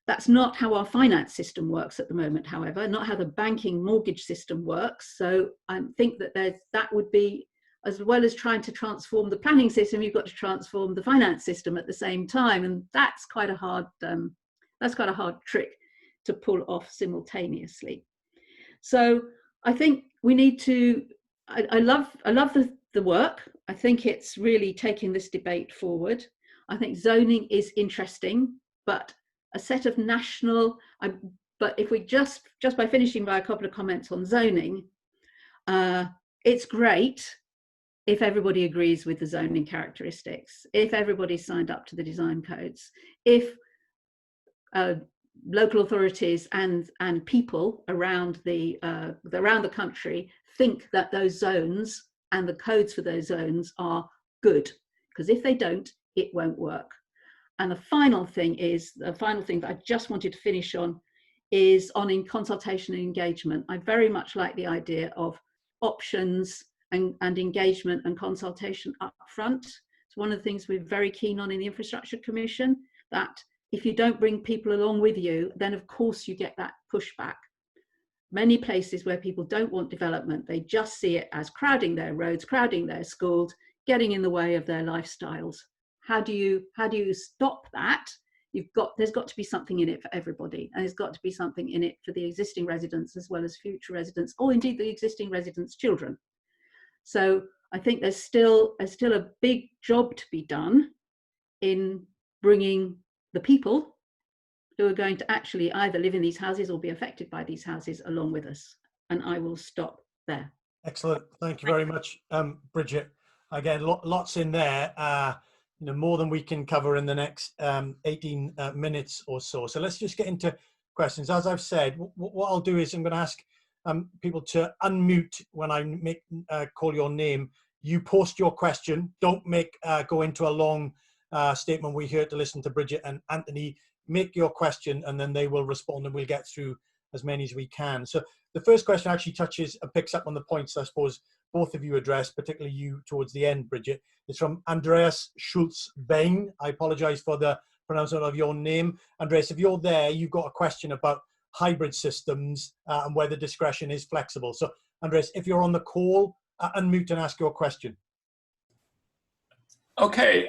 That's not how our finance system works at the moment, however, not how the banking mortgage system works. So I think that that would be, as well as trying to transform the planning system, you've got to transform the finance system at the same time, and that's quite a hard trick to pull off simultaneously. So I think we need to. I love the work. I think it's really taking this debate forward. I think zoning is interesting, but a set of national. But if we just by finishing by a couple of comments on zoning, it's great if everybody agrees with the zoning characteristics, if everybody signed up to the design codes, if local authorities and people around the country think that those zones and the codes for those zones are good, because if they don't, it won't work. And the final thing that I just wanted to finish on is on in consultation and engagement. I very much like the idea of options and engagement and consultation up front. It's one of the things we're very keen on in the Infrastructure Commission, that if you don't bring people along with you, then of course you get that pushback. Many places where people don't want development, they just see it as crowding their roads, crowding their schools, getting in the way of their lifestyles. How do you stop that? There's got to be something in it for everybody, and there's got to be something in it for the existing residents as well as future residents, or indeed the existing residents' children. So I think there's still a big job to be done in bringing the people who are going to actually either live in these houses or be affected by these houses along with us. And I will stop there. Excellent. Thank you very much, Bridget. Again, lots in there. More than we can cover in the next 18 minutes or so. So let's just get into questions. As I've said, what I'll do is I'm going to ask people to unmute when I call your name. You post your question. Don't go into a long statement. We're here to listen to Bridget and Anthony. Make your question, and then they will respond, and we'll get through as many as we can. So the first question actually picks up on the points I suppose both of you addressed, particularly you towards the end, Bridget. It's from Andreas Schultz-Bain. I apologize for the pronouncement of your name. Andreas, if you're there, you've got a question about hybrid systems and whether discretion is flexible. So Andreas, if you're on the call, unmute and ask your question. Okay,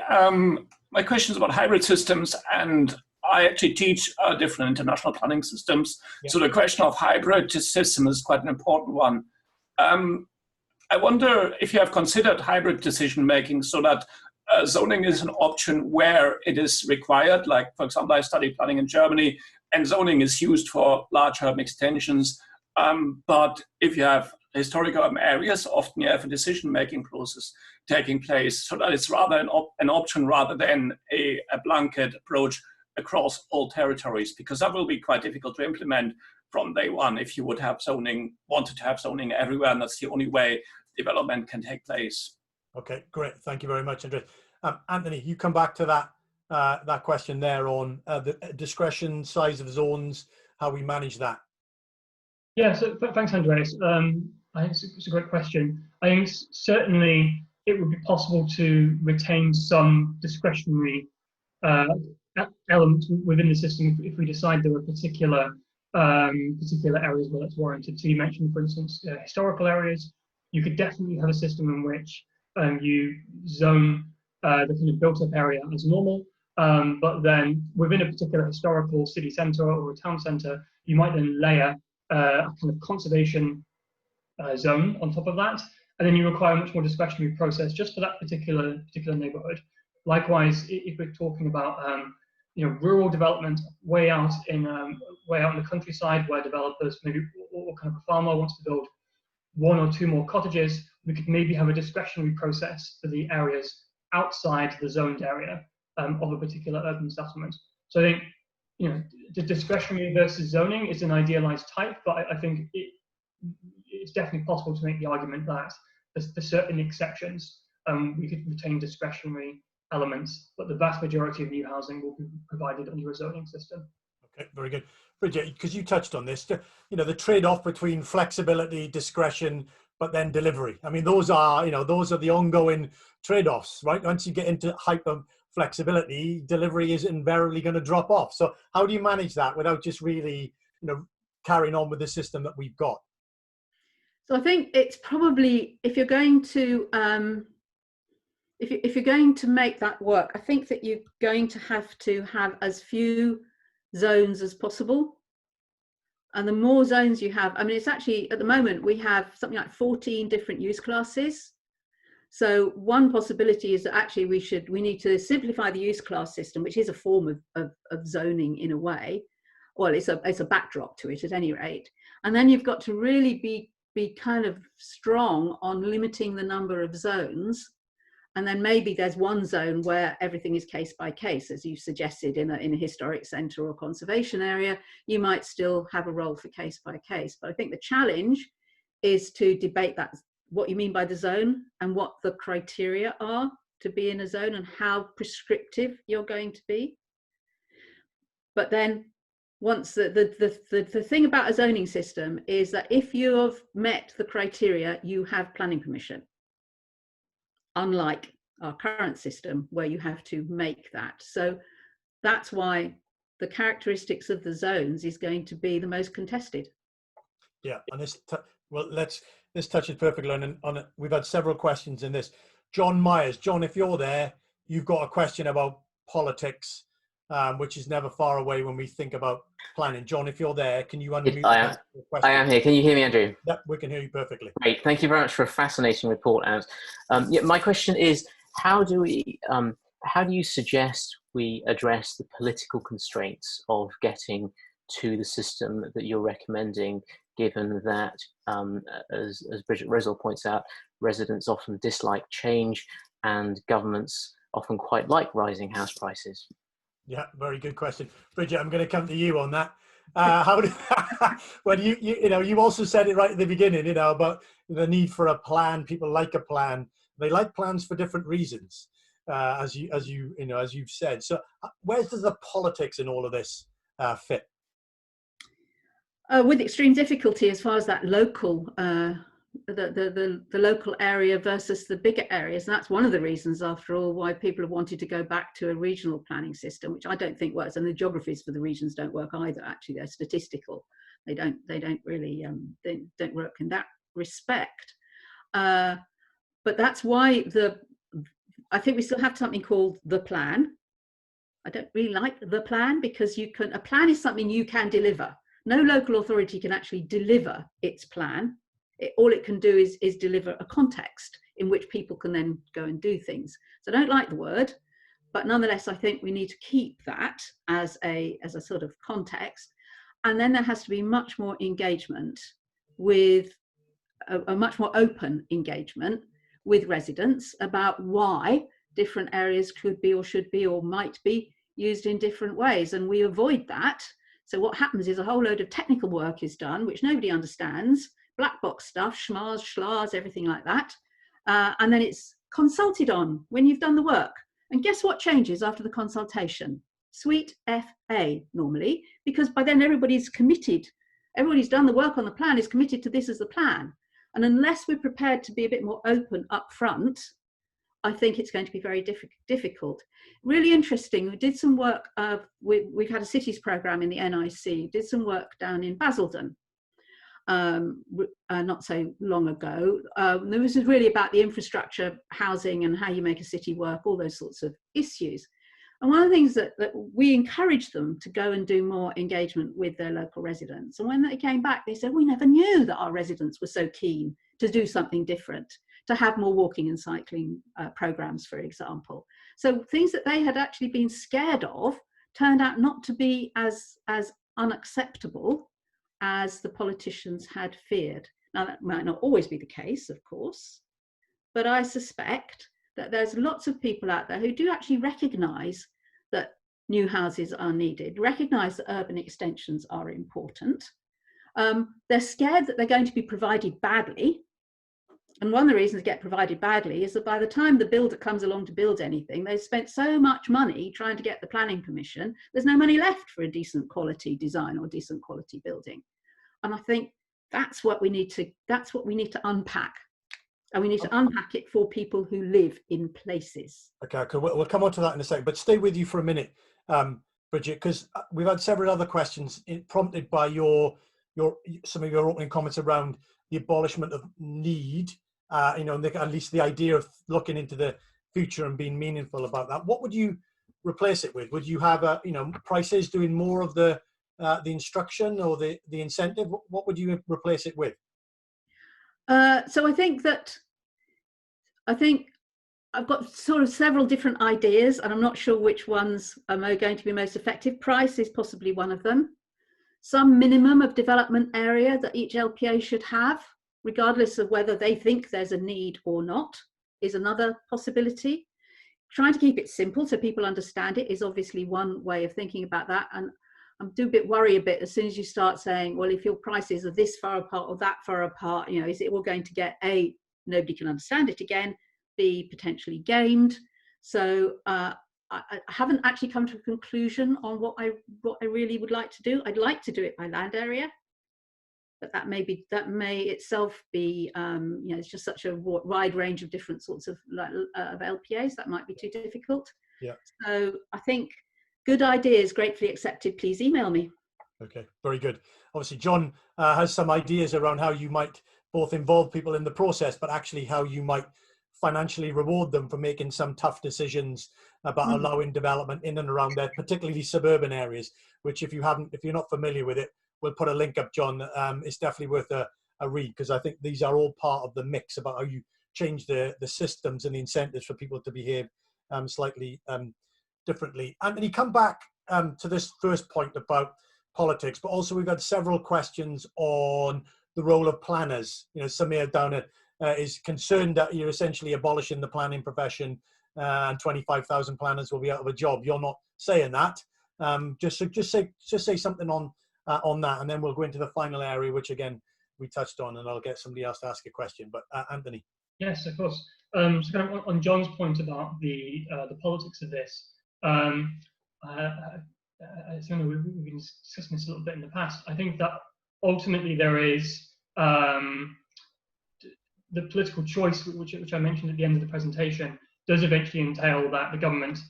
my question is about hybrid systems, and I actually teach different international planning systems. Yeah. So the question of hybrid system is quite an important one. I wonder if you have considered hybrid decision making so that zoning is an option where it is required. Like, for example, I studied planning in Germany, and zoning is used for large urban extensions. But if you have historic urban areas, often you have a decision making process taking place. So that it's rather an option rather than a blanket approach across all territories, because that will be quite difficult to implement from day one if you would have wanted to have zoning everywhere, and that's the only way development can take place. Okay, great. Thank you very much, Andreas. Anthony, you come back to that question there on the discretion, size of zones, how we manage that. Yeah, so thanks, Andreas. I think it's a great question. I think certainly it would be possible to retain some discretionary elements within the system if we decide there are particular areas where that's warranted. So you mentioned, for instance, historical areas. You could definitely have a system in which you zone the kind of built-up area as normal, but then within a particular historical city centre or a town centre, you might then layer a kind of conservation zone on top of that, and then you require a much more discretionary process just for that particular neighbourhood. Likewise, if we're talking about rural development way out in the countryside, where developers maybe or kind of a farmer wants to build one or two more cottages, we could maybe have a discretionary process for the areas outside the zoned area of a particular urban settlement. So I think the discretionary versus zoning is an idealized type, but I think it's definitely possible to make the argument that for certain exceptions we could retain discretionary elements, but the vast majority of new housing will be provided under a zoning system. Okay, very good. Bridget, because you touched on this, the trade-off between flexibility, discretion, but then delivery. I mean, those are the ongoing trade-offs, right? Once you get into hyper flexibility, delivery is invariably going to drop off. So how do you manage that without just really, carrying on with the system that we've got? So I think it's probably, if you're going to if you're going to make that work, I think that you're going to have as few zones as possible. And the more zones you have, I mean, it's actually, at the moment, we have something like 14 different use classes. So one possibility is that actually we need to simplify the use class system, which is a form of zoning in a way. Well, it's a backdrop to it at any rate. And then you've got to really be kind of strong on limiting the number of zones And then maybe there's one zone where everything is case by case, as you suggested, in a historic centre or conservation area. You might still have a role for case by case. But I think the challenge is to debate that, what you mean by the zone and what the criteria are to be in a zone and how prescriptive you're going to be. But then once the thing about a zoning system is that if you've met the criteria, you have planning permission. Unlike our current system where you have to make that. So that's why the characteristics of the zones is going to be the most contested. Yeah, and this touches perfectly on it. We've had several questions in this. John Myers, John, if you're there, you've got a question about politics, which is never far away when we think about planning. John, if you're there, can you unmute? I am here. Can you hear me, Andrew? Yep, we can hear you perfectly. Great. Thank you very much for a fascinating report. And yeah, my question is, how do you suggest we address the political constraints of getting to the system that you're recommending, given that, as Bridget Rosell points out, residents often dislike change and governments often quite like rising house prices? Yeah, very good question. Bridget, I'm going to come to you on that. Well, you also said it right at the beginning, about the need for a plan. People like a plan. They like plans for different reasons, as you've said. So where does the politics in all of this fit? With extreme difficulty as far as that local, the local area versus the bigger areas. And that's one of the reasons, after all, why people have wanted to go back to a regional planning system, which I don't think works. And the geographies for the regions don't work either. Actually, they're statistical. They don't really don't work in that respect. But that's why I think we still have something called the plan. I don't really like the plan because a plan is something you can deliver. No local authority can actually deliver its plan. All it can do is deliver a context in which people can then go and do things. So I don't like the word, but nonetheless, I think we need to keep that as a sort of context. And then there has to be much more engagement with a much more open engagement with residents about why different areas could be or should be or might be used in different ways. And we avoid that. So what happens is a whole load of technical work is done, which nobody understands, black box stuff, schmars, schlars, everything like that. And then it's consulted on when you've done the work. And guess what changes after the consultation? Sweet FA normally, because by then everybody's committed. Everybody's done the work on the plan, is committed to this as the plan. And unless we're prepared to be a bit more open up front, I think it's going to be very difficult. Really interesting, we did some work, we've had a cities programme in the NIC, did some work down in Basildon not so long ago. This was really about the infrastructure, housing and how you make a city work, all those sorts of issues. And one of the things that we encouraged them to go and do more engagement with their local residents. And when they came back, they said, we never knew that our residents were so keen to do something different, to have more walking and cycling programs, for example. So things that they had actually been scared of turned out not to be as unacceptable as the politicians had feared. Now, that might not always be the case, of course, but I suspect that there's lots of people out there who do actually recognise that new houses are needed, recognise that urban extensions are important. They're scared that they're going to be provided badly. And one of the reasons they get provided badly is that by the time the builder comes along to build anything, they've spent so much money trying to get the planning permission, there's no money left for a decent quality design or decent quality building. And I think that's what we need to unpack. And we need to unpack it for people who live in places. Okay, we'll come on to that in a second, but stay with you for a minute, Bridget, because we've had several other questions prompted by some of your opening comments around the abolishment of need, at least the idea of looking into the future and being meaningful about that. What would you replace it with? Would you have prices doing more of the instruction or the incentive? What would you replace it with? So I think I've got sort of several different ideas, and I'm not sure which ones are going to be most effective. Price is possibly one of them. Some minimum of development area that each LPA should have, regardless of whether they think there's a need or not. is another possibility. Trying to keep it simple so people understand it is obviously one way of thinking about that. And I do a bit worry a bit as soon as you start saying, well, if your prices are this far apart or that far apart, you know, is it all going to get A, nobody can understand it again, B, potentially gamed. So I haven't actually come to a conclusion on what I really would like to do. I'd like to do it by land area, but that may itself be, you know, it's just such a wide range of different sorts of LPAs that might be too difficult. Yeah. So I think good ideas, gratefully accepted. Please email me. Okay, very good. Obviously, John has some ideas around how you might both involve people in the process, but actually how you might financially reward them for making some tough decisions about allowing development in and around there, particularly suburban areas, which if you're not familiar with it, we'll put a link up, John. It's definitely worth a read, because I think these are all part of the mix about how you change the systems and the incentives for people to behave slightly differently. Anthony, come back to this first point about politics, but also we've had several questions on the role of planners. You know, Samir down at is concerned that you're essentially abolishing the planning profession and 25,000 planners will be out of a job. You're not saying that. Just say something on that, and then we'll go into the final area, which again we touched on, and I'll get somebody else to ask a question. But Anthony. Yes, of course. So kind of on John's point about the politics of this, I don't know, we've been discussing this a little bit in the past. I think that ultimately there is the political choice, which I mentioned at the end of the presentation, does eventually entail that the government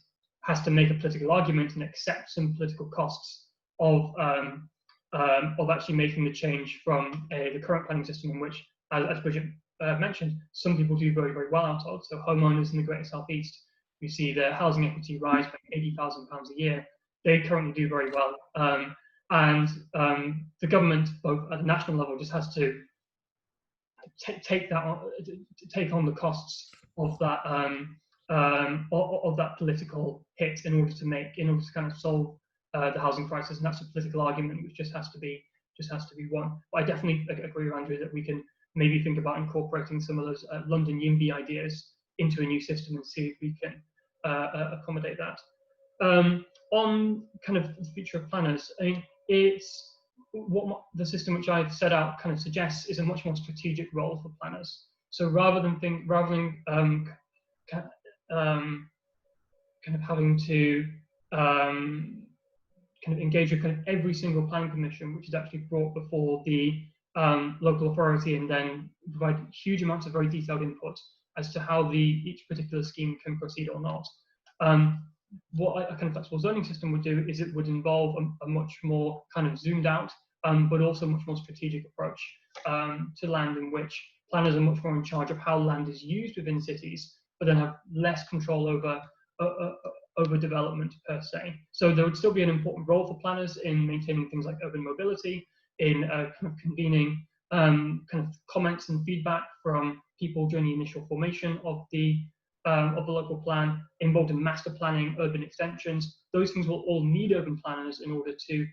has to make a political argument and accept some political costs of actually making the change from the current planning system, in which, as Bridget mentioned, some people do very, very well out of. So homeowners in the Greater South East, we see their housing equity rise by £80,000 a year. They currently do very well, and the government, both at the national level, just has to take on the costs of that political hit in order to kind of solve the housing crisis, and that's a political argument which just has to be won. But I definitely agree with Andrew that we can maybe think about incorporating some of those London YIMBY ideas into a new system and see if we can accommodate that. On kind of the future of planners, I mean, it's what the system which I've set out kind of suggests is a much more strategic role for planners. So rather than kind of having to kind of engage with kind of every single planning permission, which is actually brought before the local authority, and then provide huge amounts of very detailed input as to how each particular scheme can proceed or not. What a kind of flexible zoning system would do is it would involve a much more kind of zoomed out, but also much more strategic approach to land, in which planners are much more in charge of how land is used within cities, but then have less control over development per se. So there would still be an important role for planners in maintaining things like urban mobility, in kind of convening kind of comments and feedback from people during the initial formation of the local plan, involved in master planning, urban extensions. Those things will all need urban planners in order to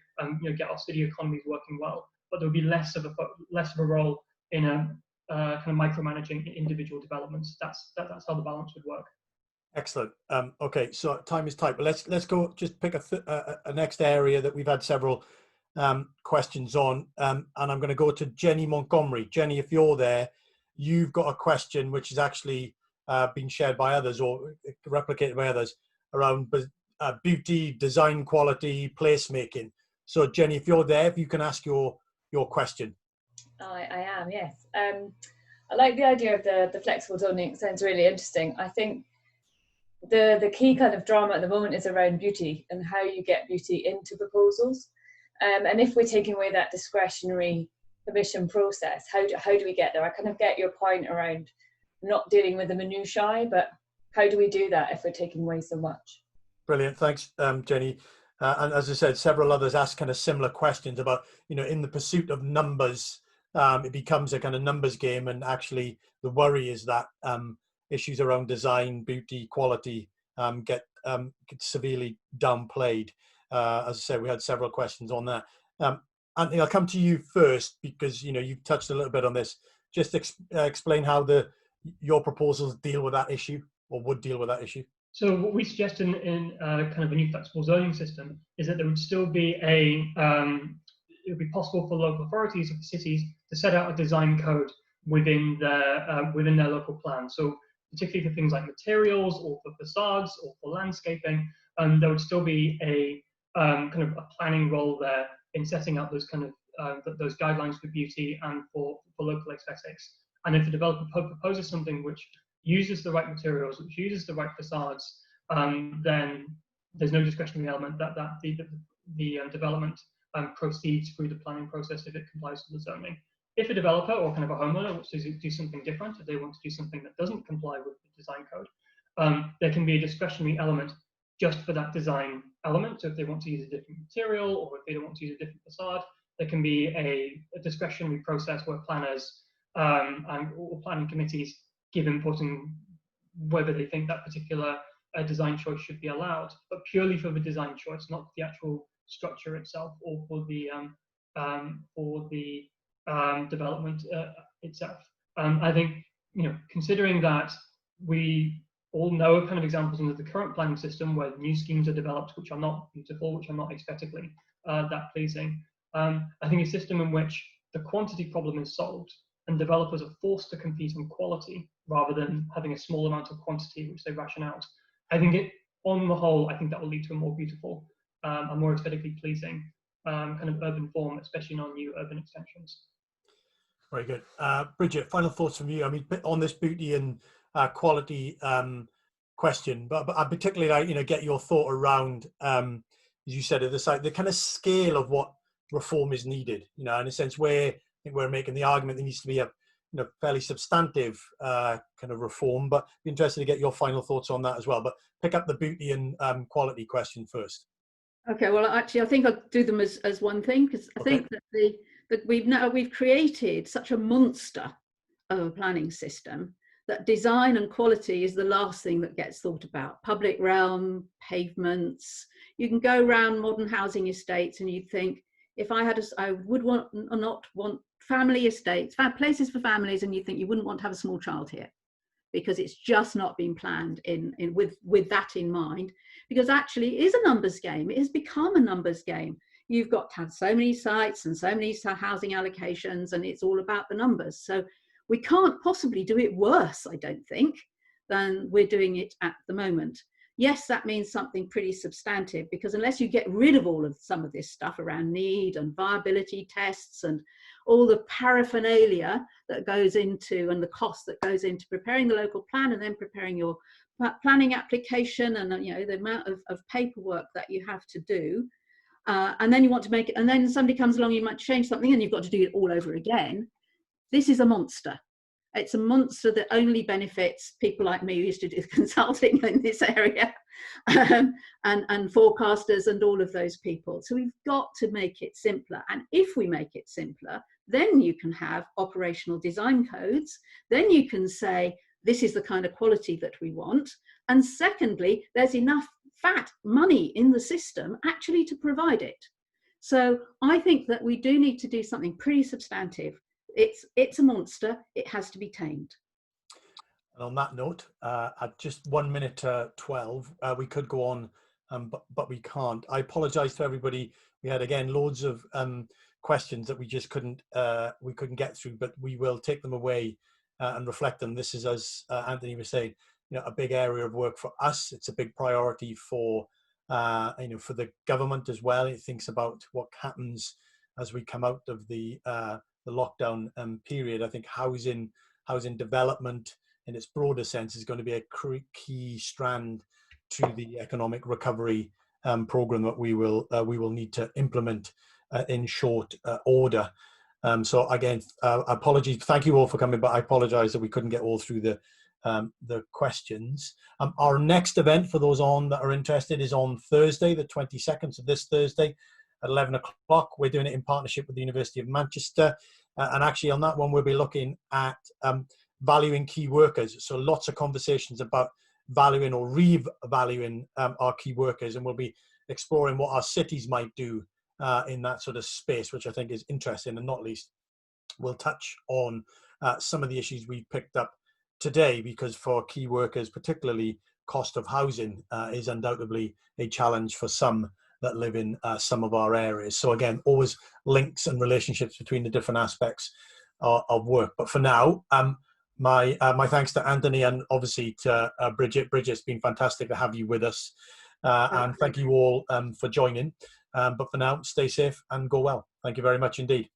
get our city economies working well. But there will be less of a role in kind of micromanaging individual developments. That's how the balance would work. Excellent. Okay, so time is tight, but let's go just pick a next area that we've had several questions on, and I'm going to go to Jenny Montgomery. Jenny, if you're there, you've got a question which is actually been shared by others or replicated by others around beauty, design quality, placemaking. So Jenny, if you're there, if you can ask your question. I am, yes. I like the idea of the flexible zoning. It sounds really interesting. I think the key kind of drama at the moment is around beauty and how you get beauty into proposals. And if we're taking away that discretionary permission process, how do we get there? I kind of get your point around not dealing with the minutiae, but how do we do that if we're taking away so much? Brilliant, thanks, Jenny. And as I said, several others asked kind of similar questions about, in the pursuit of numbers, it becomes a kind of numbers game, and actually the worry is that issues around design, beauty, quality get severely downplayed. As I said, we had several questions on that. Anthony, I'll come to you first because you've touched a little bit on this. Just explain how the your proposals deal with that issue, or would deal with that issue? So what we suggest in kind of a new flexible zoning system is that there would still be it would be possible for local authorities of the cities to set out a design code within their local plan. So particularly for things like materials or for facades or for landscaping, there would still be a kind of a planning role there in setting out those kind of those guidelines for beauty and for local aesthetics. And if the developer proposes something which uses the right materials, which uses the right facades, then there's no discretionary element that the development proceeds through the planning process if it complies with the zoning. If a developer or kind of a homeowner wants to do something different, if they want to do something that doesn't comply with the design code, there can be a discretionary element just for that design element. So if they want to use a different material, or if they don't want to use a different facade, there can be a discretionary process where planners or planning committees give input on whether they think that particular design choice should be allowed, but purely for the design choice, not the actual structure itself or for the development itself. I think, considering that we all know kind of examples under the current planning system where new schemes are developed which are not beautiful, which are not aesthetically that pleasing. I think a system in which the quantity problem is solved and developers are forced to compete on quality rather than having a small amount of quantity which they ration out. I think on the whole, I think that will lead to a more beautiful, a more aesthetically pleasing kind of urban form, especially in our new urban extensions. Very good. Bridget, final thoughts from you. I mean, on this beauty and quality question, but I particularly, get your thought around, as you said, the kind of scale of what reform is needed, in a sense where I think we're making the argument there needs to be a fairly substantive kind of reform, but be interested to get your final thoughts on that as well. But pick up the beauty and quality question first. Okay, well, actually, I think I'll do them as one thing, because I think that we've created such a monster of a planning system that design and quality is the last thing that gets thought about. Public realm, pavements. You can go around modern housing estates and you'd think, if I had I would not want family estates, places for families, and you think you wouldn't want to have a small child here, because it's just not been planned with that in mind, because actually it is a numbers game. It has become a numbers game. You've got to have so many sites and so many housing allocations, and it's all about the numbers. So we can't possibly do it worse, I don't think, than we're doing it at the moment. Yes, that means something pretty substantive, because unless you get rid of all of some of this stuff around need and viability tests and all the paraphernalia that goes into, and the cost that goes into preparing the local plan and then preparing your planning application, and the amount of paperwork that you have to do, and then you want to make it, and then somebody comes along, you might change something and you've got to do it all over again. This is a monster. It's a monster that only benefits people like me who used to do consulting in this area, and forecasters and all of those people. So we've got to make it simpler. And if we make it simpler, then you can have operational design codes. Then you can say, this is the kind of quality that we want. And secondly, there's enough money in the system actually to provide it. So I think that we do need to do something pretty substantive. It's a monster. It has to be tamed. And on that note, at just 1 minute 12, we could go on, but we can't. I apologise to everybody. We had again loads of questions that we just couldn't get through, but we will take them away and reflect them. This is, as Anthony was saying, a big area of work for us. It's a big priority for for the government as well. It thinks about what happens as we come out of the lockdown period. I think housing development in its broader sense is going to be a key strand to the economic recovery program that we will need to implement in short order. So again, apologies. Thank you all for coming, but I apologize that we couldn't get all through the questions. Our next event, for those that are interested, is on Thursday, the 22nd, so this Thursday at 11 o'clock. We're doing it in partnership with the University of Manchester. And actually on that one, we'll be looking at valuing key workers. So lots of conversations about valuing or revaluing our key workers. And we'll be exploring what our cities might do in that sort of space, which I think is interesting. And not least, we'll touch on some of the issues we picked up today, because for key workers, particularly cost of housing is undoubtedly a challenge for some that live in some of our areas. So again, always links and relationships between the different aspects of work. But for now, my thanks to Anthony, and obviously to Bridget. Bridget, it's been fantastic to have you with us. And thank you all for joining. But for now, stay safe and go well. Thank you very much indeed.